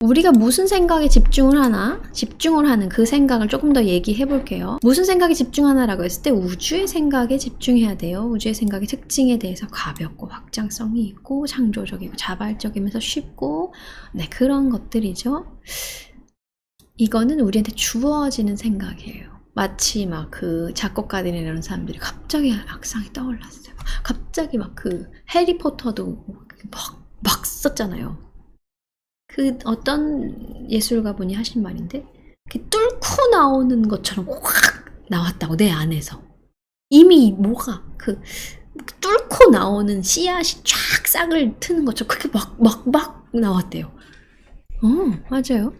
우리가 무슨 생각에 집중을 하나? 집중을 하는 그 생각을 조금 더 얘기해 볼게요. 무슨 생각에 집중하나라고 했을 때 우주의 생각에 집중해야 돼요. 우주의 생각의 특징에 대해서 가볍고 확장성이 있고 창조적이고 자발적이면서 쉽고 그런 것들이죠. 이거는 우리한테 주어지는 생각이에요. 마치 막 그 작곡가들이라는 사람들이 갑자기 악상이 떠올랐어요. 갑자기 막 그 해리포터도 막 썼잖아요. 그 어떤 예술가분이 하신 말인데 뚫고 나오는 것처럼 확 나왔다고 내 안에서 이미 뭐가 그 뚫고 나오는 씨앗이 쫙 싹을 트는 것처럼 그렇게 막 나왔대요. 맞아요.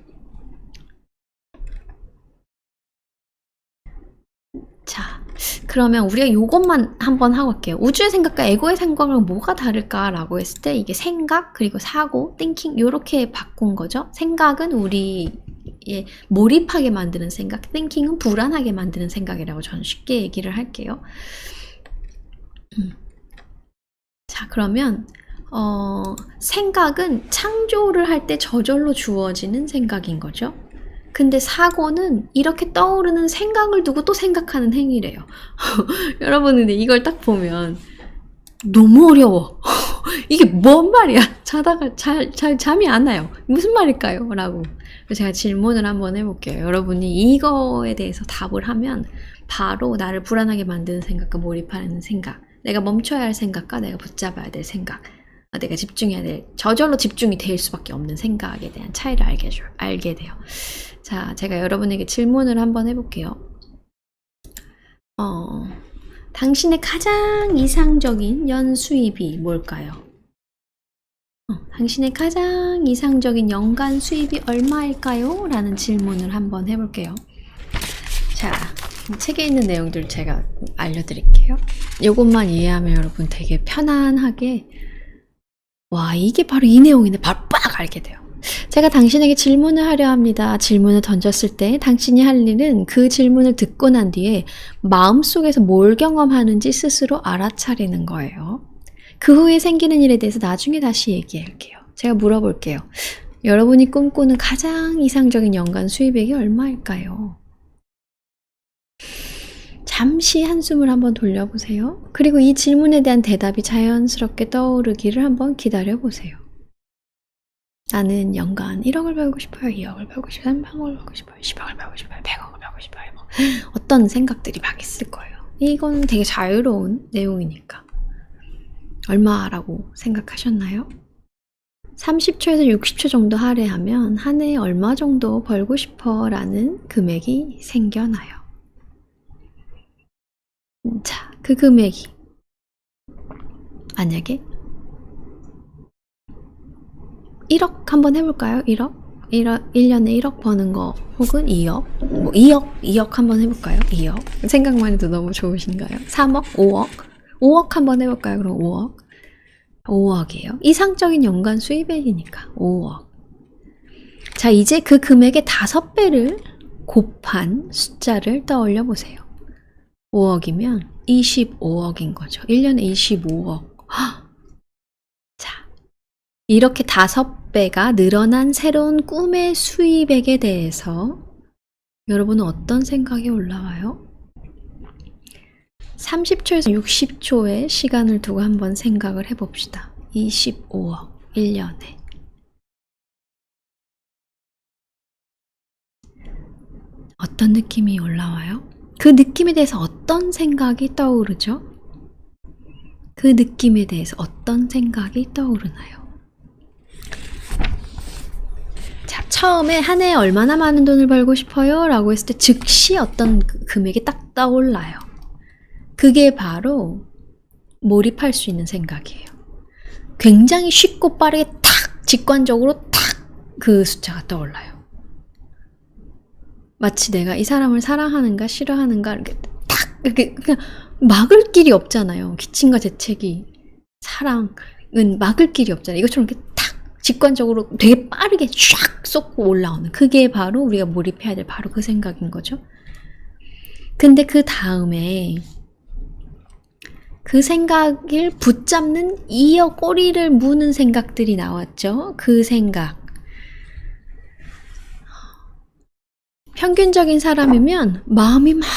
자, 그러면 우리가 요것만 한번 하고 갈게요. 우주의 생각과 에고의 생각은 뭐가 다를까라고 했을 때 이게 생각 그리고 사고, thinking 요렇게 바꾼 거죠. 생각은 우리의 몰입하게 만드는 생각, thinking은 불안하게 만드는 생각이라고 저는 쉽게 얘기를 할게요. 자, 그러면 생각은 창조를 할 때 저절로 주어지는 생각인 거죠. 근데 사고는 이렇게 떠오르는 생각을 두고 또 생각하는 행위래요. 여러분 근데 이걸 딱 보면 너무 어려워. 이게 뭔 말이야? 자다가 잠이 안 와요. 무슨 말일까요? 라고 제가 질문을 한번 해볼게요. 여러분이 이거에 대해서 답을 하면 바로 나를 불안하게 만드는 생각과 몰입하는 생각, 내가 멈춰야 할 생각과 내가 붙잡아야 될 생각, 내가 집중해야 될, 저절로 집중이 될 수밖에 없는 생각에 대한 차이를 알게 돼요. 자, 제가 여러분에게 질문을 한번 해볼게요. 당신의 가장 이상적인 연수입이 뭘까요? 당신의 가장 이상적인 연간 수입이 얼마일까요? 라는 질문을 한번 해볼게요. 자, 책에 있는 내용들 제가 알려드릴게요. 이것만 이해하면 여러분 되게 편안하게 와, 이게 바로 이 내용이네. 바로 빡 알게 돼요. 제가 당신에게 질문을 하려 합니다. 질문을 던졌을 때 당신이 할 일은 그 질문을 듣고 난 뒤에 마음속에서 뭘 경험하는지 스스로 알아차리는 거예요. 그 후에 생기는 일에 대해서 나중에 다시 얘기할게요. 제가 물어볼게요. 여러분이 꿈꾸는 가장 이상적인 연간 수입액이 얼마일까요? 잠시 한숨을 한번 돌려보세요. 그리고 이 질문에 대한 대답이 자연스럽게 떠오르기를 한번 기다려보세요. 나는 연간 1억을 벌고 싶어요. 2억을 벌고 싶어요. 3억을 벌고 싶어요. 10억을 벌고 싶어요. 100억을 벌고 싶어요. 어떤 생각들이 막 있을 거예요. 이건 되게 자유로운 내용이니까. 얼마라고 생각하셨나요? 30초에서 60초 정도 할애하면 한 해에 얼마 정도 벌고 싶어 라는 금액이 생겨나요. 자, 그 금액이 만약에 1억 한번 해볼까요? 1억? 1년에 1억 버는 거 혹은 2억? 2억 한번 해볼까요? 2억? 생각만 해도 너무 좋으신가요? 3억? 5억? 5억 한번 해볼까요? 그럼 5억? 5억이에요. 이상적인 연간 수입액이니까 5억. 자, 이제 그 금액의 5배를 곱한 숫자를 떠올려 보세요. 5억이면 25억인 거죠. 1년에 25억. 자, 이렇게 5배가 늘어난 새로운 꿈의 수입액에 대해서 여러분은 어떤 생각이 올라와요? 30초에서 60초의 시간을 두고 한번 생각을 해봅시다. 25억, 1년에. 어떤 느낌이 올라와요? 그 느낌에 대해서 어떤 생각이 떠오르죠? 그 느낌에 대해서 어떤 생각이 떠오르나요? 자, 처음에 한 해에 얼마나 많은 돈을 벌고 싶어요? 라고 했을 때 즉시 어떤 금액이 딱 떠올라요. 그게 바로 몰입할 수 있는 생각이에요. 굉장히 쉽고 빠르게 탁, 직관적으로 탁 그 숫자가 떠올라요. 마치 내가 이 사람을 사랑하는가 싫어하는가 이렇게 탁 이렇게 그냥 막을 길이 없잖아요. 기침과 재채기, 사랑은 막을 길이 없잖아요. 이것처럼 이렇게 탁 직관적으로 되게 빠르게 쫙 쏟고 올라오는 그게 바로 우리가 몰입해야 될 바로 그 생각인 거죠. 근데 그 다음에 그 생각을 붙잡는 이어 꼬리를 무는 생각들이 나왔죠. 그 생각. 평균적인 사람이면 마음이 막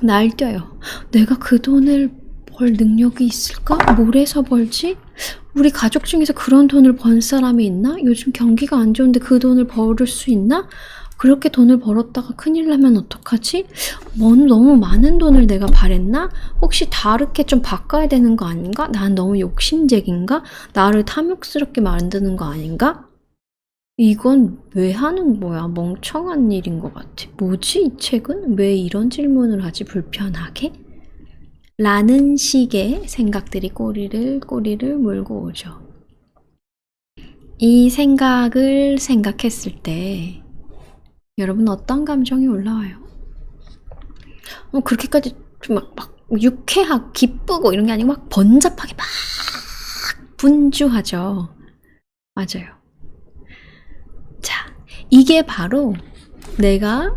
날뛰어요. 내가 그 돈을 벌 능력이 있을까? 뭘해서 벌지? 우리 가족 중에서 그런 돈을 번 사람이 있나? 요즘 경기가 안 좋은데 그 돈을 벌을 수 있나? 그렇게 돈을 벌었다가 큰일 나면 어떡하지? 너무 많은 돈을 내가 바랬나? 혹시 다르게 좀 바꿔야 되는 거 아닌가? 난 너무 욕심쟁인가? 나를 탐욕스럽게 만드는 거 아닌가? 이건 왜 하는 거야? 멍청한 일인 것 같아. 뭐지, 이 책은? 왜 이런 질문을 하지? 불편하게? 라는 식의 생각들이 꼬리를 물고 오죠. 이 생각을 생각했을 때 여러분 어떤 감정이 올라와요? 그렇게까지 좀 막 유쾌하고 기쁘고 이런 게 아니고 막 번잡하게 막 분주하죠. 맞아요. 자, 이게 바로 내가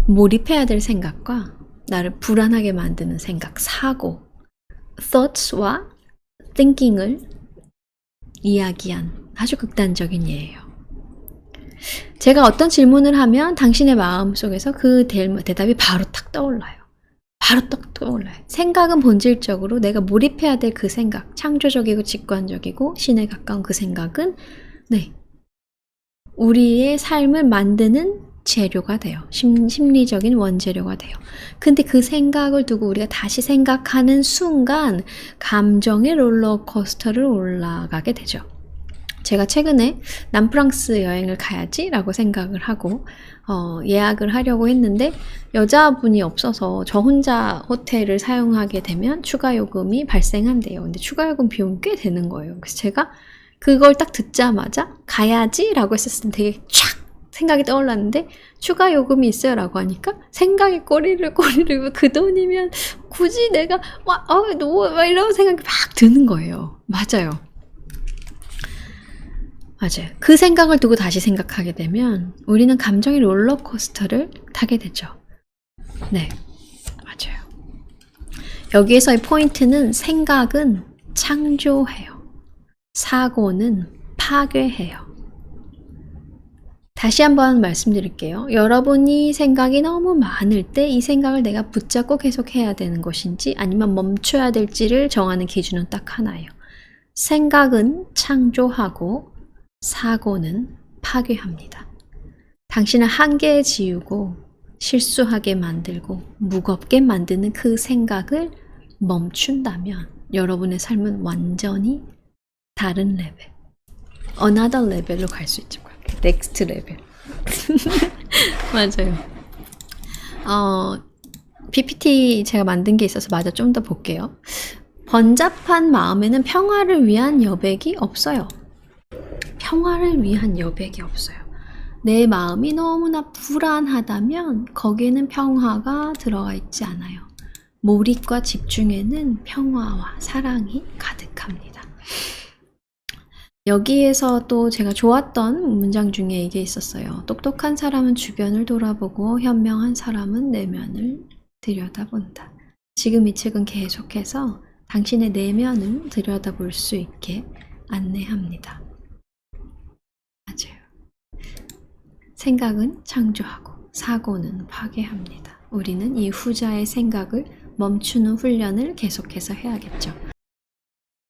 몰입해야 될 생각과 나를 불안하게 만드는 생각, 사고, thoughts와 thinking을 이야기한 아주 극단적인 예예요. 제가 어떤 질문을 하면 당신의 마음속에서 그 대답이 바로 탁 떠올라요. 바로 딱 떠올라요. 생각은 본질적으로 내가 몰입해야 될 그 생각, 창조적이고 직관적이고 신에 가까운 그 생각은 우리의 삶을 만드는 재료가 돼요. 심리적인 원재료가 돼요. 근데 그 생각을 두고 우리가 다시 생각하는 순간 감정의 롤러코스터를 올라가게 되죠. 제가 최근에 남프랑스 여행을 가야지 라고 생각을 하고 예약을 하려고 했는데 여자분이 없어서 저 혼자 호텔을 사용하게 되면 추가 요금이 발생한대요. 근데 추가 요금 비용이 꽤 되는 거예요. 그래서 제가 그걸 딱 듣자마자 가야지 라고 했었을 때 되게 촥 생각이 떠올랐는데 추가 요금이 있어요 라고 하니까 생각이 꼬리를 그 돈이면 굳이 내가 막 이런 생각이 막 드는 거예요. 맞아요. 그 생각을 두고 다시 생각하게 되면 우리는 감정의 롤러코스터를 타게 되죠. 네, 맞아요. 여기에서의 포인트는 생각은 창조해요. 사고는 파괴해요. 다시 한번 말씀드릴게요. 여러분이 생각이 너무 많을 때 이 생각을 내가 붙잡고 계속 해야 되는 것인지 아니면 멈춰야 될지를 정하는 기준은 딱 하나예요. 생각은 창조하고 사고는 파괴합니다. 당신을 한계에 지우고 실수하게 만들고 무겁게 만드는 그 생각을 멈춘다면 여러분의 삶은 완전히 다른 레벨, another 레벨로 갈 수 있죠. 넥스트 레벨. 맞아요. PPT 제가 만든 게 있어서 마저 좀 더 볼게요. 번잡한 마음에는 평화를 위한 여백이 없어요. 평화를 위한 여백이 없어요. 내 마음이 너무나 불안하다면 거기에는 평화가 들어가 있지 않아요. 몰입과 집중에는 평화와 사랑이 가득합니다. 여기에서 또 제가 좋았던 문장 중에 이게 있었어요. 똑똑한 사람은 주변을 돌아보고 현명한 사람은 내면을 들여다본다. 지금 이 책은 계속해서 당신의 내면을 들여다볼 수 있게 안내합니다. 맞아요. 생각은 창조하고 사고는 파괴합니다. 우리는 이 후자의 생각을 멈추는 훈련을 계속해서 해야겠죠.